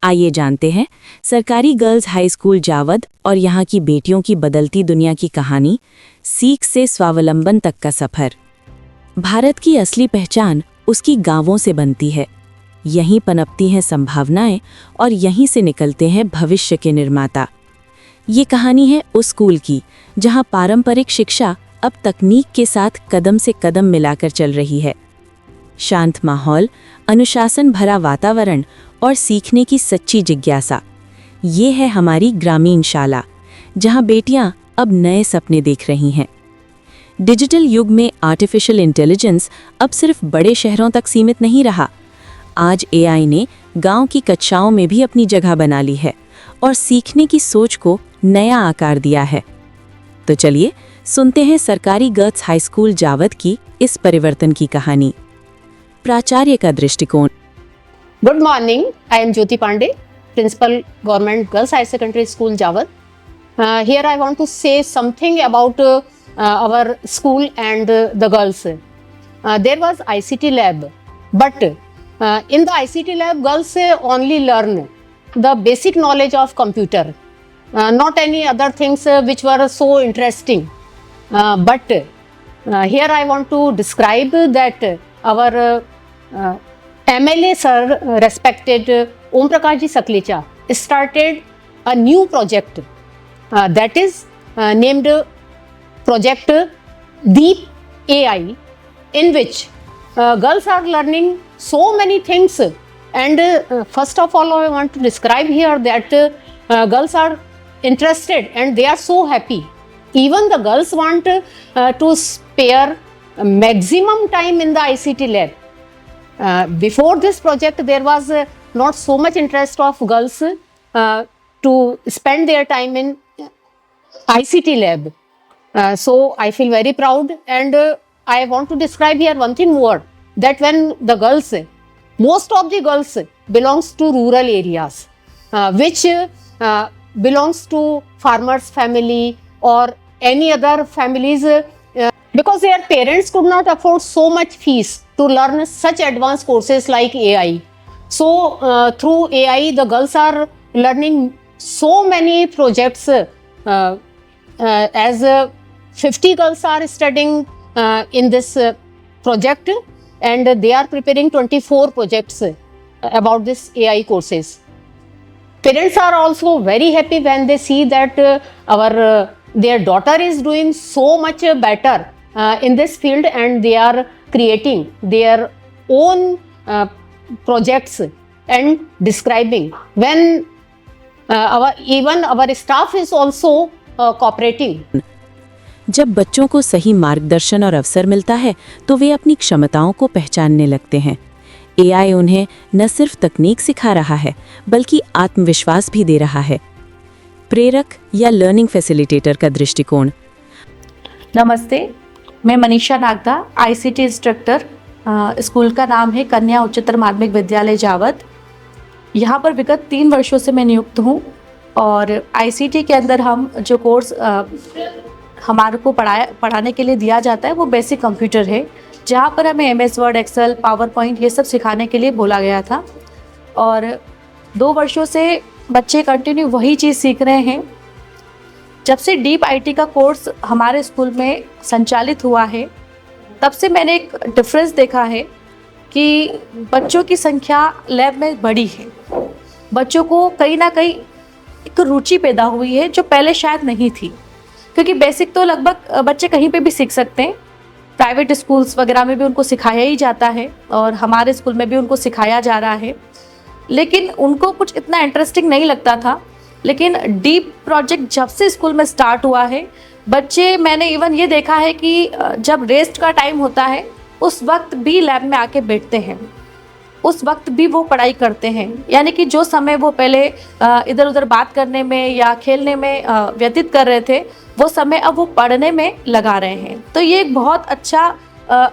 आइए जानते हैं सरकारी गर्ल्स हाई स्कूल जावद और यहाँ की बेटियों की बदलती दुनिया की कहानी, सीख से स्वावलंबन तक का सफर। भारत की असली पहचान उसकी गांवों से बनती है। यहीं पनपती हैं संभावनाएं और यहीं से निकलते हैं भविष्य के निर्माता। ये कहानी है उस स्कूल की जहां पारंपरिक शिक्षा अब तकनीक के साथ कदम से कदम मिलाकर चल रही है। शांत माहौल, अनुशासन भरा वातावरण और सीखने की सच्ची जिज्ञासा, ये है हमारी ग्रामीण शाला, जहां बेटियां अब नए सपने देख रही हैं। डिजिटल युग में आर्टिफिशियल इंटेलिजेंस अब सिर्फ बड़े शहरों तक सीमित नहीं रहा। आज एआई ने गांव की कक्षाओं में भी अपनी जगह बना ली है और सीखने की सोच को नया आकार दिया है। तो चलिए सुनते हैं सरकारी गर्ल्स हाई स्कूल जावद की इस परिवर्तन की कहानी। प्राचार्य का दृष्टिकोण। Good morning, I am Jyoti Pandey, Principal Government Girls High Secondary School Jawad. Here I want to say something about our school and the girls. There was ICT lab, but in the ICT lab girls only learn the basic knowledge of computer, not any other things which were so interesting. But here I want to describe that our MLA sir, respected Om Prakash ji Saklecha, started a new project that is named Project Deep AI, in which girls are learning so many things. And first of all, I want to describe here that girls are interested and they are so happy. Even the girls want to spare maximum time in the ICT lab. Before this project, there was not so much interest of girls to spend their time in ICT lab. So I feel very proud, and I want to describe here one thing more, that when the girls, most of the girls belongs to rural areas, which belongs to farmers' family or any other families, because their parents could not afford so much fees to learn such advanced courses like AI. So through AI, the girls are learning so many projects. As 50 girls are studying in this project, and they are preparing 24 projects about this AI courses. Parents are also very happy when they see that their daughter is doing so much better in this field, and they are creating their own projects and describing. When even our staff is also cooperating. जब बच्चों को सही मार्गदर्शन और अवसर मिलता है तो वे अपनी क्षमताओं को पहचानने लगते हैं। एआई उन्हें न सिर्फ तकनीक सिखा रहा है बल्कि आत्मविश्वास भी दे रहा है। प्रेरक या लर्निंग फैसिलिटेटर का दृष्टिकोण। नमस्ते, मैं Manisha Nagda, ICT instructor. School का नाम है कन्या उच्चतर माध्यमिक विद्यालय जावद। यहाँ पर विगत 3 वर्षों से मैं नियुक्त हूँ और आईसीटी के अंदर हम जो कोर्स हमारे को पढ़ाने के लिए दिया जाता है वो बेसिक कंप्यूटर है, जहाँ पर हमें MS Word, Excel, PowerPoint ये सब सिखाने के लिए बोला गया था। और 2 वर्षों से बच्चे कंटिन्यू वही चीज़ सीख रहे हैं। जब से डीप आईटी का कोर्स हमारे स्कूल में संचालित हुआ है, तब से मैंने एक डिफरेंस देखा है कि बच्चों की संख्या लैब में बढ़ी है। बच्चों को कहीं ना कहीं एक रुचि पैदा हुई है जो पहले शायद नहीं थी, क्योंकि बेसिक तो लगभग बच्चे कहीं पे भी सीख सकते हैं। प्राइवेट स्कूल्स वगैरह में भी उनको सिखाया ही जाता है और हमारे स्कूल में भी उनको सिखाया जा रहा है, लेकिन उनको कुछ इतना इंटरेस्टिंग नहीं लगता था। लेकिन डीप प्रोजेक्ट जब से स्कूल में स्टार्ट हुआ है, बच्चे, मैंने इवन ये देखा है कि जब रेस्ट का टाइम होता है उस वक्त भी लैब में आके बैठते हैं, उस वक्त भी वो पढ़ाई करते हैं। यानी कि जो समय वो पहले इधर उधर बात करने में या खेलने में व्यतीत कर रहे थे, वो समय अब वो पढ़ने में लगा रहे हैं। तो ये एक बहुत अच्छा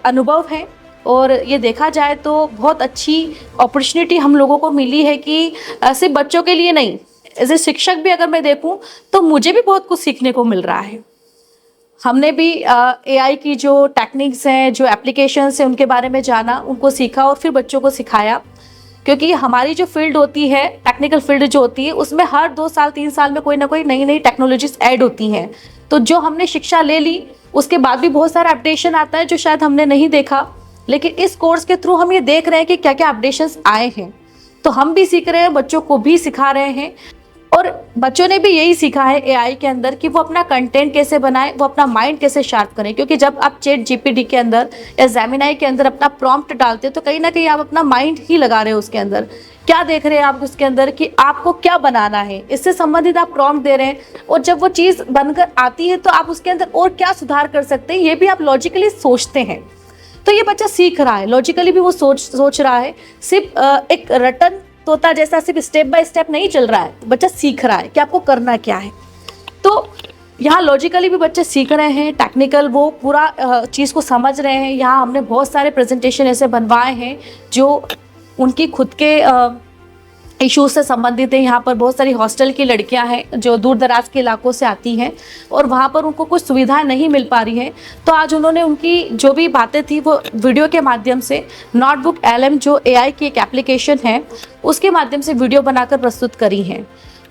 अनुभव है और ये देखा जाए तो बहुत अच्छी अपॉर्चुनिटी हम लोगों को मिली है कि सिर्फ बच्चों के लिए नहीं, एज ए शिक्षक भी अगर मैं देखूं तो मुझे भी बहुत कुछ सीखने को मिल रहा है। हमने भी एआई की जो टेक्निक्स हैं, जो एप्लीकेशंस हैं, उनके बारे में जाना, उनको सीखा और फिर बच्चों को सिखाया। क्योंकि हमारी जो फील्ड होती है, टेक्निकल फील्ड जो होती है, उसमें हर 2 साल 3 साल में कोई ना कोई नई नई टेक्नोलॉजीज ऐड होती हैं। तो जो हमने शिक्षा ले ली उसके बाद भी बहुत सारा अपडेशन आता है जो शायद हमने नहीं देखा, लेकिन इस कोर्स के थ्रू हम ये देख रहे हैं कि क्या क्या अपडेशंस आए हैं। तो हम भी सीख रहे हैं, बच्चों को भी सिखा रहे हैं, और बच्चों ने भी यही सीखा है एआई के अंदर कि वो अपना कंटेंट कैसे बनाएं, वो अपना माइंड कैसे शार्प करें। क्योंकि जब आप चैट जीपीटी के अंदर या जेमिनाई के अंदर अपना प्रॉम्प्ट डालते हो तो कहीं ना कहीं आप अपना माइंड ही लगा रहे हो उसके अंदर। क्या देख रहे हैं आप उसके अंदर कि आपको क्या बनाना है, इससे संबंधित आप प्रॉम्प्ट दे रहे हैं, और जब वो चीज़ बनकर आती है तो आप उसके अंदर और क्या सुधार कर सकते हैं ये भी आप लॉजिकली सोचते हैं। तो ये बच्चा सीख रहा है, लॉजिकली भी वो सोच रहा है। सिर्फ एक रटन तोता जैसा सिर्फ स्टेप बाय स्टेप नहीं चल रहा है, बच्चा सीख रहा है कि आपको करना क्या है। तो यहाँ लॉजिकली भी बच्चे सीख रहे हैं, टेक्निकल वो पूरा चीज़ को समझ रहे हैं। यहाँ हमने बहुत सारे प्रेजेंटेशन ऐसे बनवाए हैं जो उनकी खुद के इश्यूज से संबंधित है। यहाँ पर बहुत सारी हॉस्टल की लड़कियाँ हैं जो दूर दराज के इलाकों से आती हैं और वहाँ पर उनको कुछ सुविधाएं नहीं मिल पा रही हैं। तो आज उन्होंने उनकी जो भी बातें थी वो वीडियो के माध्यम से नोटबुक LM जो AI की एक एप्लीकेशन है उसके माध्यम से वीडियो बनाकर प्रस्तुत करी हैं।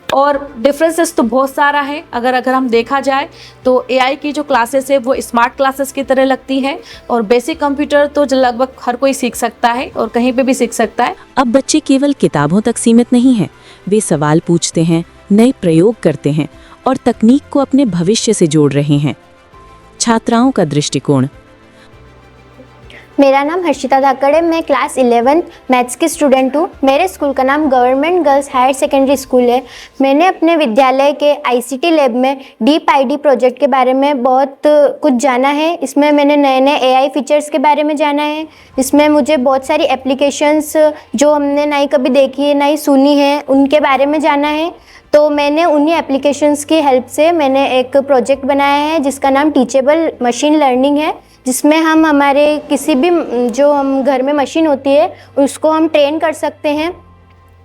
और डिफरेंसेस तो बहुत सारा है। अगर हम देखा जाए तो AI की जो क्लासेस है वो स्मार्ट क्लासेस की तरह लगती हैं, और बेसिक कंप्यूटर तो लगभग हर कोई सीख सकता है और कहीं पे भी सीख सकता है। अब बच्चे केवल किताबों तक सीमित नहीं हैं, वे सवाल पूछते हैं, नए प्रयोग करते हैं और तकनीक को अपने भविष्य से जोड़ रहे हैं। छात्राओं का दृष्टिकोण। मेरा नाम हर्षिता धाकड़ है। मैं क्लास 11 मैथ्स की स्टूडेंट हूँ। मेरे स्कूल का नाम government girls higher secondary school है। मैंने अपने विद्यालय के ICT लैब में डीप ID प्रोजेक्ट के बारे में बहुत कुछ जाना है। इसमें मैंने नए नए AI फीचर्स के बारे में जाना है। इसमें मुझे बहुत सारी एप्लीकेशंस जो हमने नहीं कभी देखी है, नहीं सुनी है, उनके बारे में जाना है। तो मैंने उन्हीं एप्लीकेशंस की हेल्प से मैंने एक प्रोजेक्ट बनाया है जिसका नाम टीचेबल मशीन लर्निंग है, जिसमें हम हमारे किसी भी जो हम घर में मशीन होती है उसको हम ट्रेन कर सकते हैं।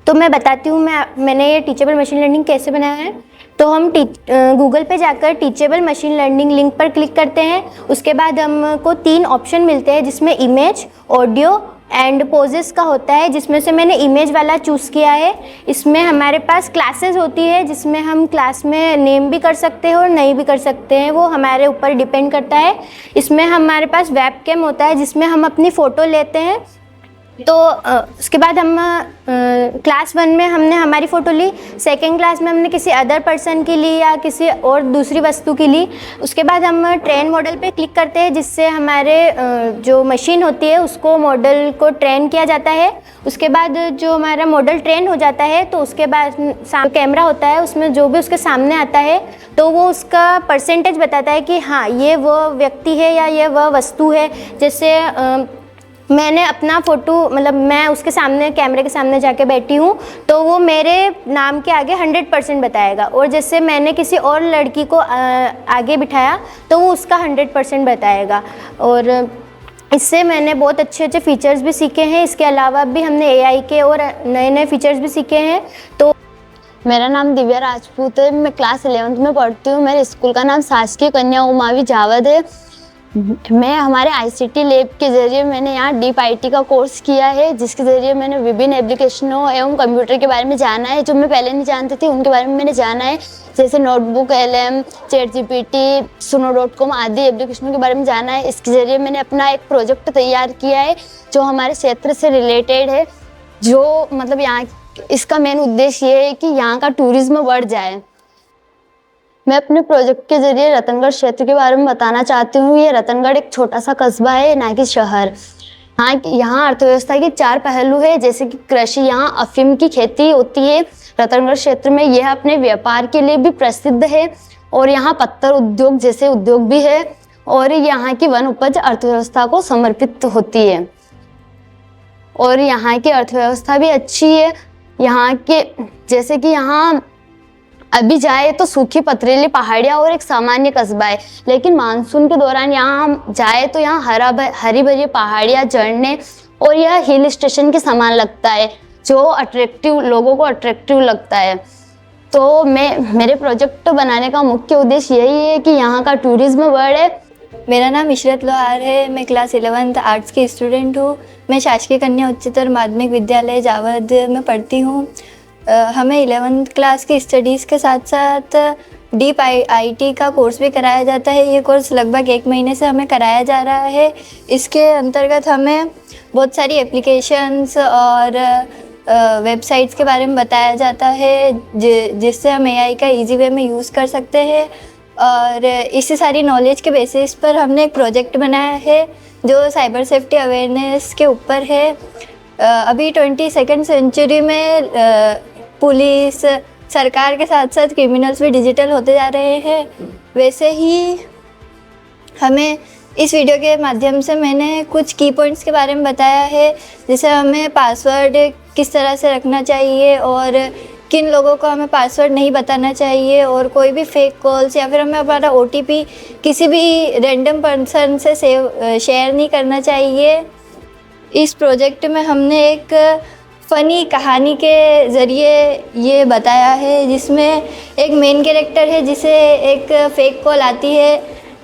तो मैं बताती हूँ मैंने ये टीचेबल मशीन लर्निंग कैसे बनाया है। तो हम गूगल पे जाकर टीचेबल मशीन लर्निंग लिंक पर क्लिक करते हैं। उसके बाद हमको 3 ऑप्शन मिलते हैं जिसमें इमेज, ऑडियो एंड पोजेस का होता है, जिसमें से मैंने इमेज वाला चूज़ किया है। इसमें हमारे पास क्लासेस होती है जिसमें हम क्लास में नेम भी कर सकते हैं और नहीं भी कर सकते हैं, वो हमारे ऊपर डिपेंड करता है। इसमें हमारे पास वेब कैम होता है जिसमें हम अपनी फ़ोटो लेते हैं। तो उसके बाद हम क्लास 1 में हमने हमारी फ़ोटो ली, सेकेंड क्लास में हमने किसी अदर पर्सन की ली या किसी और दूसरी वस्तु की ली। उसके बाद हम ट्रेन मॉडल पे क्लिक करते हैं जिससे हमारे जो मशीन होती है उसको मॉडल को ट्रेन किया जाता है। उसके बाद जो हमारा मॉडल ट्रेन हो जाता है तो उसके बाद कैमरा होता है, उसमें जो भी उसके सामने आता है तो वो उसका परसेंटेज बताता है कि हाँ ये वो व्यक्ति है या ये वह वस्तु है। जैसे मैंने अपना फ़ोटो मतलब मैं उसके सामने कैमरे के सामने जाके बैठी हूँ तो वो मेरे नाम के आगे 100% बताएगा, और जैसे मैंने किसी और लड़की को आगे बिठाया तो वो उसका 100% बताएगा। और इससे मैंने बहुत अच्छे अच्छे फ़ीचर्स भी सीखे हैं। इसके अलावा भी हमने AI के और नए नए फ़ीचर्स भी सीखे हैं। तो मेरा नाम दिव्या राजपूत है। मैं क्लास 11th में पढ़ती हूँ। मेरे स्कूल का नाम शासकीय कन्या उमावी जावद है। मैं हमारे ICT लैब के ज़रिए मैंने यहाँ डीप IT का कोर्स किया है, जिसके ज़रिए मैंने विभिन्न एप्लीकेशनों एवं कंप्यूटर के बारे में जाना है जो मैं पहले नहीं जानती थी, उनके बारे में मैंने जाना है। जैसे notebook LM, chat GPT, suno.com आदि एप्लीकेशनों के बारे में जाना है। इसके ज़रिए मैंने अपना एक प्रोजेक्ट तैयार किया है जो हमारे क्षेत्र से रिलेटेड है, जो मतलब यहाँ इसका मेन उद्देश्य ये है कि यहाँ का टूरिज्म बढ़ जाए। मैं अपने प्रोजेक्ट के जरिए रतनगढ़ क्षेत्र के बारे में बताना चाहती हूँ। ये रतनगढ़ एक छोटा सा कस्बा है, ना कि शहर। हाँ, यहाँ अर्थव्यवस्था के 4 पहलू है, जैसे कि कृषि, यहाँ अफीम की खेती होती है। रतनगढ़ क्षेत्र में यह अपने व्यापार के लिए भी प्रसिद्ध है, और यहाँ पत्थर उद्योग जैसे उद्योग भी है, और यहाँ की वन उपज अर्थव्यवस्था को समर्पित होती है। और यहाँ की अर्थव्यवस्था भी अच्छी है। यहाँ के जैसे कि यहाँ अभी जाए तो सूखी पथरीली पहाड़ियाँ और एक सामान्य कस्बा है, लेकिन मानसून के दौरान यहाँ हम जाए तो यहाँ हरी भरी पहाड़ियाँ, झरने, और यह हिल स्टेशन के समान लगता है जो लोगों को अट्रैक्टिव लगता है। तो मेरे प्रोजेक्ट बनाने का मुख्य उद्देश्य यही है कि यहाँ का टूरिज्म बढ़े मेरा नाम इशरत लोहार है। मैं क्लास 11th आर्ट्स की स्टूडेंट हूँ। मैं शासकीय कन्या उच्चतर माध्यमिक विद्यालय जावद में पढ़ती हूँ। हमें 11th क्लास की स्टडीज़ के साथ साथ डीप आईटी का कोर्स भी कराया जाता है। ये कोर्स लगभग 1 महीने से हमें कराया जा रहा है। इसके अंतर्गत हमें बहुत सारी एप्लीकेशंस और वेबसाइट्स के बारे में बताया जाता है जिससे हम एआई का इजी वे में यूज़ कर सकते हैं। और इसी सारी नॉलेज के बेसिस पर हमने एक प्रोजेक्ट बनाया है जो साइबर सेफ्टी अवेयरनेस के ऊपर है। अभी 22nd सेंचुरी में पुलिस सरकार के साथ साथ क्रिमिनल्स भी डिजिटल होते जा रहे हैं। वैसे ही हमें इस वीडियो के माध्यम से मैंने कुछ की पॉइंट्स के बारे में बताया है, जैसे हमें पासवर्ड किस तरह से रखना चाहिए और किन लोगों को हमें पासवर्ड नहीं बताना चाहिए, और कोई भी फेक कॉल्स या फिर हमें हमारा OTP किसी भी रैंडम पर्सन से शेयर नहीं करना चाहिए। इस प्रोजेक्ट में हमने एक फ़नी कहानी के ज़रिए ये बताया है, जिसमें एक मेन कैरेक्टर है जिसे एक फ़ेक कॉल आती है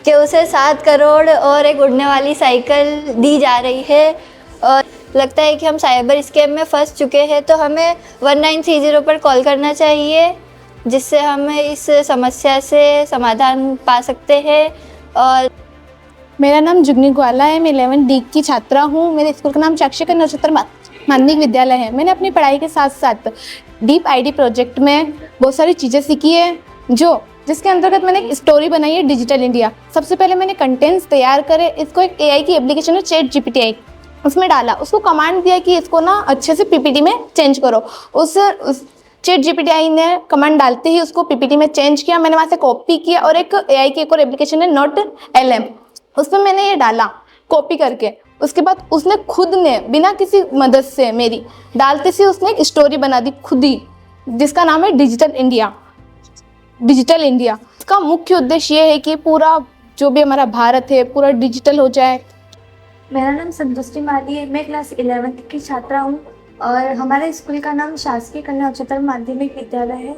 कि उसे 7 करोड़ और एक उड़ने वाली साइकिल दी जा रही है और लगता है कि हम साइबर स्कैम में फंस चुके हैं। तो हमें 1930 पर कॉल करना चाहिए, जिससे हम इस समस्या से समाधान पा सकते हैं। और मेरा नाम जुगनी ग्वाला है। मैं 11th डी की छात्रा हूँ। मेरे स्कूल का नाम शासकीय कन्या उच्चतर माध्यमिक विद्यालय है। मैंने अपनी पढ़ाई के साथ साथ डीप आईडी प्रोजेक्ट में बहुत सारी चीज़ें सीखी है, जिसके अंतर्गत मैंने एक स्टोरी बनाई है, डिजिटल इंडिया। सबसे पहले मैंने कंटेंट्स तैयार करे, इसको एक AI की एप्लीकेशन है ChatGPT, उसमें डाला, उसको कमांड दिया कि इसको ना अच्छे से PPT में चेंज करो। उस ChatGPT ने कमांड डालते ही उसको PPT में चेंज किया। मैंने वहाँ से कॉपी किया और एक AI की एक और एप्लीकेशन है NoteLM, उसमें मैंने ये डाला कॉपी करके। उसके बाद उसने खुद ने बिना किसी मदद से मेरी डालते से उसने एक स्टोरी बना दी खुद ही, जिसका नाम है डिजिटल इंडिया। इसका मुख्य उद्देश्य ये है कि पूरा जो भी हमारा भारत है पूरा डिजिटल हो जाए। मेरा नाम संतुष्टि माली है। मैं क्लास 11th की छात्रा हूँ और हमारे स्कूल का नाम शासकीय कन्या उच्चतर माध्यमिक विद्यालय है।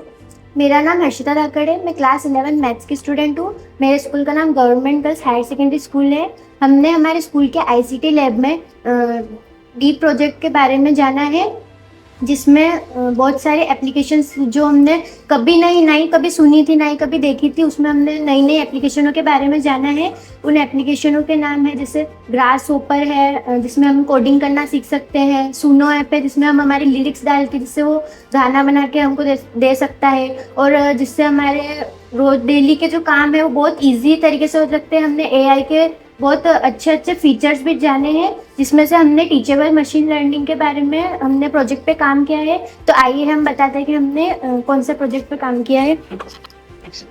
मेरा नाम हर्षिता धाकड़ है। मैं क्लास 11 मैथ्स की स्टूडेंट हूँ। मेरे स्कूल का नाम government girls higher secondary school है। हमने हमारे स्कूल के ICT लैब में डीप प्रोजेक्ट के बारे में जाना है, जिसमें बहुत सारे एप्लीकेशंस जो हमने कभी कभी सुनी थी, नहीं कभी देखी थी, उसमें हमने नई एप्लीकेशनों के बारे में जाना है। उन एप्लीकेशनों के नाम है जैसे ग्रास होपर है, जिसमें हम कोडिंग करना सीख सकते हैं। सुनो ऐप है, जिसमें हम हमारी लिरिक्स डाल के जिससे वो गाना बना के हमको दे सकता है, और जिससे हमारे रोज डेली के जो काम है वो बहुत ईजी तरीके से हो सकते हैं। हमने AI के बहुत अच्छे फीचर्स भी जाने हैं, जिसमें से हमने टीचेबल मशीन लर्निंग के बारे में हमने प्रोजेक्ट पे काम किया है। तो आइए हम बताते हैं कि हमने कौन से प्रोजेक्ट पे काम किया है।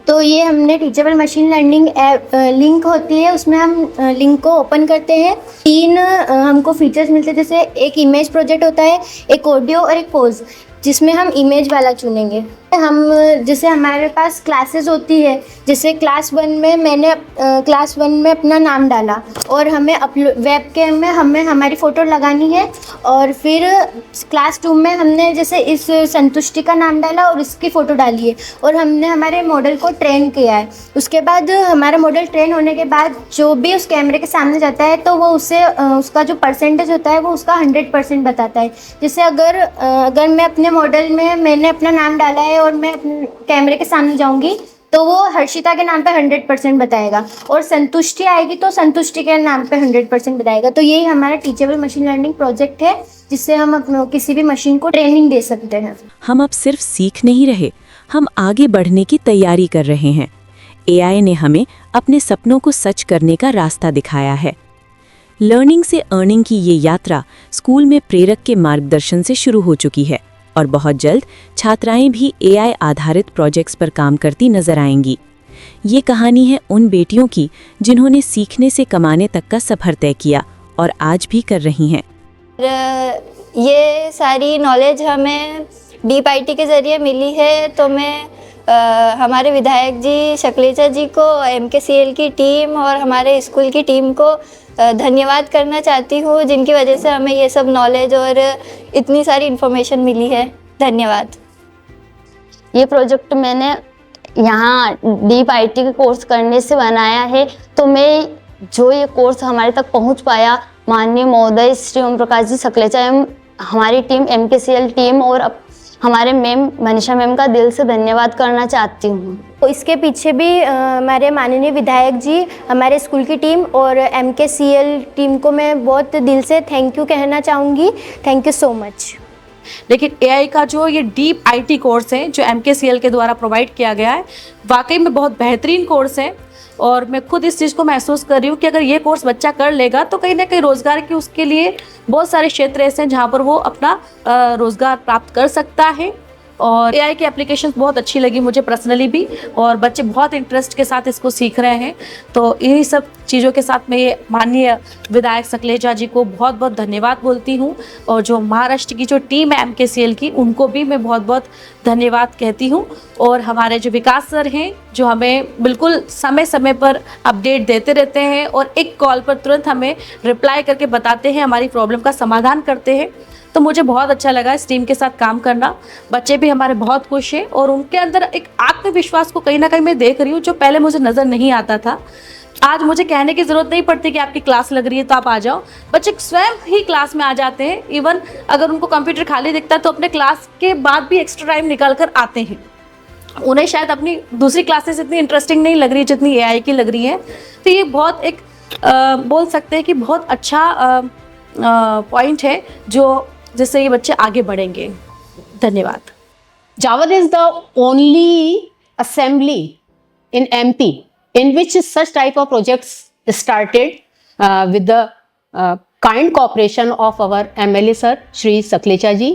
तो ये हमने teachable machine learning app link होती है, उसमें हम लिंक को ओपन करते हैं। 3 हमको फीचर्स मिलते हैं, जैसे एक इमेज प्रोजेक्ट होता है, एक ऑडियो और एक पोज, जिसमें हम इमेज वाला चुनेंगे। हम जैसे हमारे पास क्लासेस होती है, जैसे क्लास 1 में मैंने क्लास 1 में अपना नाम डाला और हमें वेबकैम में हमें हमारी फ़ोटो लगानी है, और फिर क्लास 2 में हमने जैसे इस संतुष्टि का नाम डाला और इसकी फ़ोटो डाली है और हमने हमारे मॉडल को ट्रेन किया है। उसके बाद हमारा मॉडल ट्रेन होने के बाद जो भी उस कैमरे के सामने जाता है तो वो उससे उसका जो परसेंटेज होता है वो उसका 100% बताता है। जैसे अगर मैं अपने मॉडल में मैंने अपना नाम डाला है और मैं अपने कैमरे के सामने जाऊंगी तो वो हर्षिता के नाम पे 100% बताएगा, और संतुष्टि आएगी तो संतुष्टि के नाम पे 100% बताएगा। तो यही हमारा टीचेबल मशीन लर्निंग प्रोजेक्ट है, जिससे हम किसी भी मशीन को ट्रेनिंग दे सकते हैं। हम अब सिर्फ सीख नहीं रहे, हम आगे बढ़ने की तैयारी कर रहे हैं। AI ने हमें अपने सपनों को सच करने का रास्ता दिखाया है। लर्निंग से अर्निंग की ये यात्रा स्कूल में प्रेरक के मार्गदर्शन से शुरू हो चुकी है, और बहुत जल्द छात्राएं भी AI आधारित प्रोजेक्ट्स पर काम करती नजर आएंगी। ये कहानी है उन बेटियों की जिन्होंने सीखने से कमाने तक का सफर तय किया और आज भी कर रही हैं। ये सारी नॉलेज हमें डीप IT के ज़रिए मिली है, तो मैं हमारे विधायक जी शक्लेचा जी को, MKCL की टीम और हमारे स्कूल की टीम को धन्यवाद करना चाहती हूँ, जिनकी वजह से हमें ये सब नॉलेज और इतनी सारी इन्फॉर्मेशन मिली है। धन्यवाद। ये प्रोजेक्ट मैंने यहाँ डीप IT का कोर्स करने से बनाया है, तो मैं जो ये कोर्स हमारे तक पहुंच पाया, माननीय महोदय श्री ओम प्रकाश जी सकलेचा एवं हमारी टीम MKCL टीम और हमारे मैम मनीषा मैम का दिल से धन्यवाद करना चाहती हूँ। तो इसके पीछे भी हमारे माननीय विधायक जी, हमारे स्कूल की टीम और MKCL टीम को मैं बहुत दिल से थैंक यू कहना चाहूँगी। Thank you so much. लेकिन AI का जो ये डीप IT कोर्स है जो MKCL के द्वारा प्रोवाइड किया गया है, वाकई में बहुत बेहतरीन कोर्स है और मैं खुद इस चीज़ को महसूस कर रही हूँ कि अगर ये कोर्स बच्चा कर लेगा तो कहीं ना कहीं रोज़गार की उसके लिए बहुत सारे क्षेत्र ऐसे हैं जहाँ पर वो अपना रोज़गार प्राप्त कर सकता है। और AI की एप्लीकेशन बहुत अच्छी लगी मुझे पर्सनली भी, और बच्चे बहुत इंटरेस्ट के साथ इसको सीख रहे हैं। तो इन्हीं सब चीज़ों के साथ मैं ये माननीय विधायक सकलेचा जी को बहुत बहुत धन्यवाद बोलती हूँ, और जो महाराष्ट्र की जो टीम है MKCL की, उनको भी मैं बहुत बहुत धन्यवाद कहती हूँ। और हमारे जो विकास सर हैं जो हमें बिल्कुल समय समय पर अपडेट देते रहते हैं और एक कॉल पर तुरंत हमें रिप्लाई करके बताते हैं, हमारी प्रॉब्लम का समाधान करते हैं। तो मुझे बहुत अच्छा लगा इस टीम के साथ काम करना। बच्चे भी हमारे बहुत खुश हैं और उनके अंदर एक आत्मविश्वास को कहीं ना कहीं मैं देख रही हूँ जो पहले मुझे नज़र नहीं आता था। आज मुझे कहने की ज़रूरत नहीं पड़ती कि आपकी क्लास लग रही है तो आप आ जाओ, बच्चे स्वयं ही क्लास में आ जाते हैं। इवन अगर उनको कंप्यूटर खाली दिखता है तो अपने क्लास के बाद भी एक्स्ट्रा टाइम निकाल कर आते हैं। उन्हें शायद अपनी दूसरी क्लासेस इतनी इंटरेस्टिंग नहीं लग रही जितनी AI की लग रही है। तो ये बहुत एक बोल सकते हैं कि बहुत अच्छा पॉइंट है जो जिससे ये बच्चे आगे बढ़ेंगे। धन्यवाद। Javad is the only assembly in MP in which such type of projects started with the kind cooperation of our MLA sir, Shri Saklecha ji.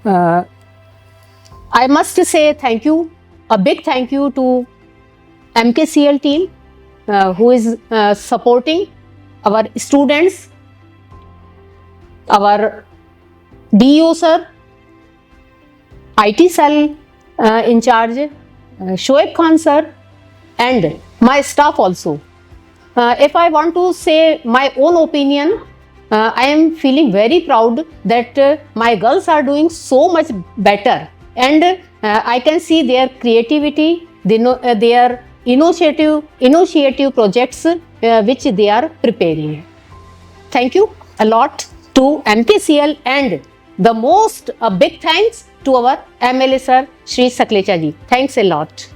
I must say thank you, a big thank you to MKCL team who is supporting our students, our DO sir, IT cell in charge Shoaib Khan sir, and my staff also. If I want to say my own opinion, I am feeling very proud that my girls are doing so much better, and I can see their creativity, their initiative projects which they are preparing. Thank you a lot to MKCL, and the most big thanks to our MLA sir, Shri Saklecha ji. Thanks a lot.